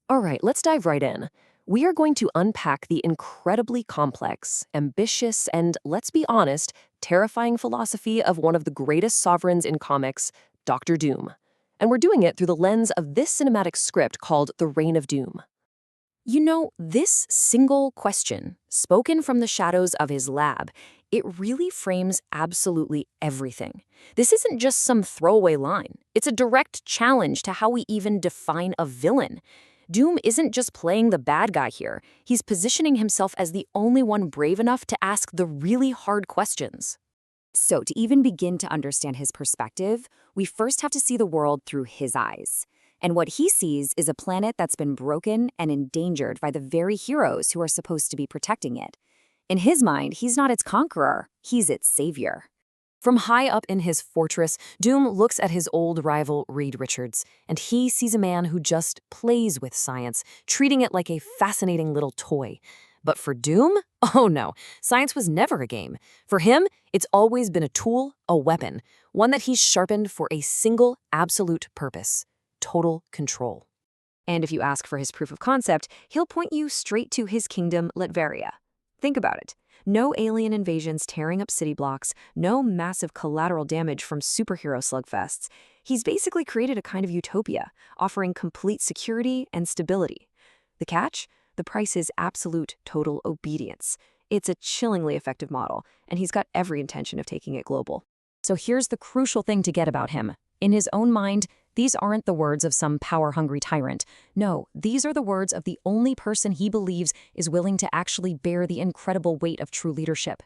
All right, let's dive right in. We are going to unpack the incredibly complex, ambitious, and, let's be honest, terrifying philosophy of one of the greatest sovereigns in comics, Doctor Doom. And we're doing it through the lens of this cinematic script called The Reign of Doom. You know, this single question, spoken from the shadows of his lab, it really frames absolutely everything. This isn't just some throwaway line. It's a direct challenge to how we even define a villain. Doom isn't just playing the bad guy here. He's positioning himself as the only one brave enough to ask the really hard questions. So, to even begin to understand his perspective, we first have to see the world through his eyes. And what he sees is a planet that's been broken and endangered by the very heroes who are supposed to be protecting it. In his mind, he's not its conqueror, he's its savior. From high up in his fortress, Doom looks at his old rival, Reed Richards, and he sees a man who just plays with science, treating it like a fascinating little toy. But for Doom? Oh no, science was never a game. For him, it's always been a tool, a weapon, one that he's sharpened for a single, absolute purpose: total control. And if you ask for his proof of concept, he'll point you straight to his kingdom, Latveria. Think about it. No alien invasions tearing up city blocks, no massive collateral damage from superhero slugfests. He's basically created a kind of utopia, offering complete security and stability. The catch? The price is absolute total obedience. It's a chillingly effective model, and he's got every intention of taking it global. So here's the crucial thing to get about him. In his own mind, these aren't the words of some power-hungry tyrant. No, these are the words of the only person he believes is willing to actually bear the incredible weight of true leadership.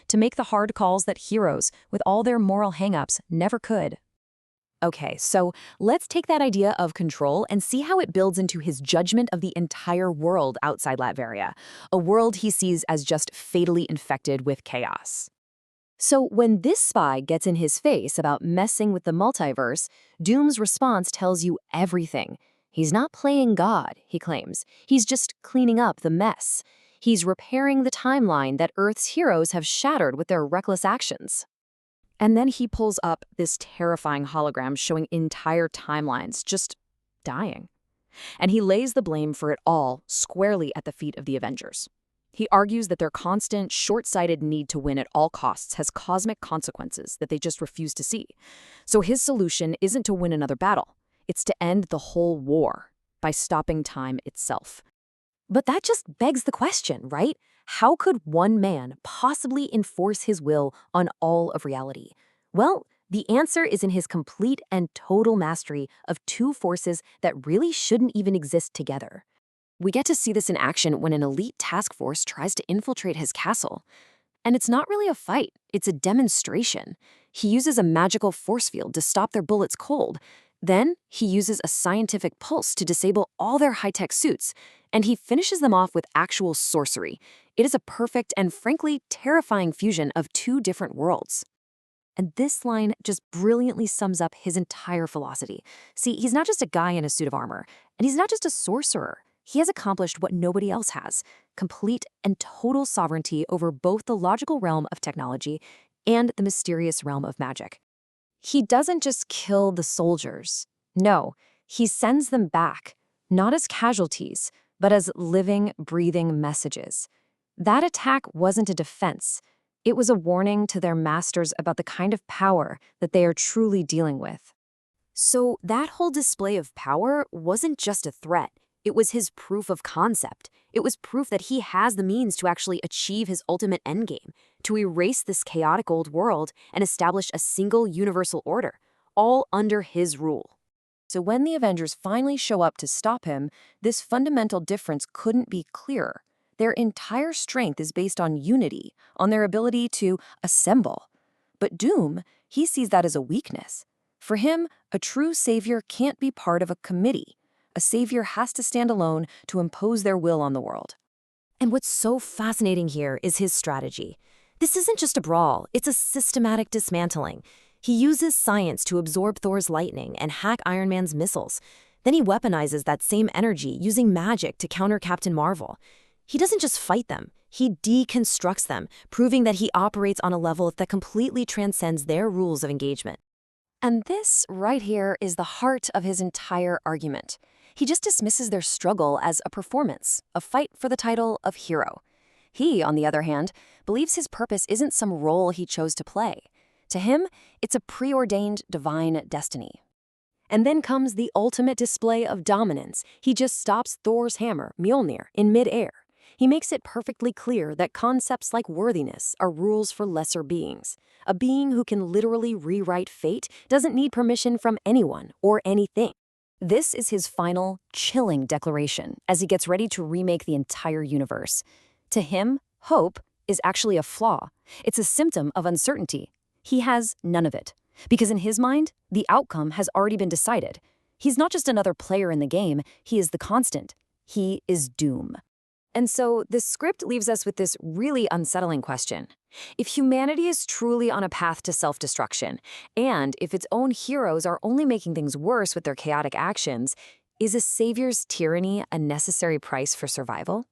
To make the hard calls that heroes, with all their moral hang-ups, never could. Okay, so let's take that idea of control and see how it builds into his judgment of the entire world outside Latveria, a world he sees as just fatally infected with chaos. So when this spy gets in his face about messing with the multiverse, Doom's response tells you everything. He's not playing God, he claims. He's just cleaning up the mess. He's repairing the timeline that Earth's heroes have shattered with their reckless actions. And then he pulls up this terrifying hologram showing entire timelines just dying. And he lays the blame for it all squarely at the feet of the Avengers. He argues that their constant, short-sighted need to win at all costs has cosmic consequences that they just refuse to see. So his solution isn't to win another battle. It's to end the whole war by stopping time itself. But that just begs the question, right? How could one man possibly enforce his will on all of reality? Well, the answer is in his complete and total mastery of two forces that really shouldn't even exist together. We get to see this in action when an elite task force tries to infiltrate his castle. And it's not really a fight, it's a demonstration. He uses a magical force field to stop their bullets cold. Then, he uses a scientific pulse to disable all their high-tech suits. And he finishes them off with actual sorcery. It is a perfect and frankly terrifying fusion of two different worlds. And this line just brilliantly sums up his entire philosophy. See, he's not just a guy in a suit of armor, and he's not just a sorcerer. He has accomplished what nobody else has: complete and total sovereignty over both the logical realm of technology and the mysterious realm of magic. He doesn't just kill the soldiers. No, he sends them back, not as casualties, but as living, breathing messages. That attack wasn't a defense. It was a warning to their masters about the kind of power that they are truly dealing with. So that whole display of power wasn't just a threat. It was his proof of concept. It was proof that he has the means to actually achieve his ultimate endgame, to erase this chaotic old world and establish a single universal order, all under his rule. So when the Avengers finally show up to stop him, this fundamental difference couldn't be clearer. Their entire strength is based on unity, on their ability to assemble. But Doom, he sees that as a weakness. For him, a true savior can't be part of a committee. A savior has to stand alone to impose their will on the world. And what's so fascinating here is his strategy. This isn't just a brawl, it's a systematic dismantling. He uses science to absorb Thor's lightning and hack Iron Man's missiles. Then he weaponizes that same energy using magic to counter Captain Marvel. He doesn't just fight them, he deconstructs them, proving that he operates on a level that completely transcends their rules of engagement. And this, right here, is the heart of his entire argument. He just dismisses their struggle as a performance, a fight for the title of hero. He, on the other hand, believes his purpose isn't some role he chose to play. To him, it's a preordained divine destiny. And then comes the ultimate display of dominance. He just stops Thor's hammer, Mjolnir, in midair. He makes it perfectly clear that concepts like worthiness are rules for lesser beings. A being who can literally rewrite fate doesn't need permission from anyone or anything. This is his final, chilling declaration as he gets ready to remake the entire universe. To him, hope is actually a flaw. It's a symptom of uncertainty. He has none of it. Because in his mind, the outcome has already been decided. He's not just another player in the game, he is the constant. He is doom. And so this script leaves us with this really unsettling question. If humanity is truly on a path to self-destruction, and if its own heroes are only making things worse with their chaotic actions, is a savior's tyranny a necessary price for survival?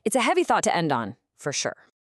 It's a heavy thought to end on, for sure.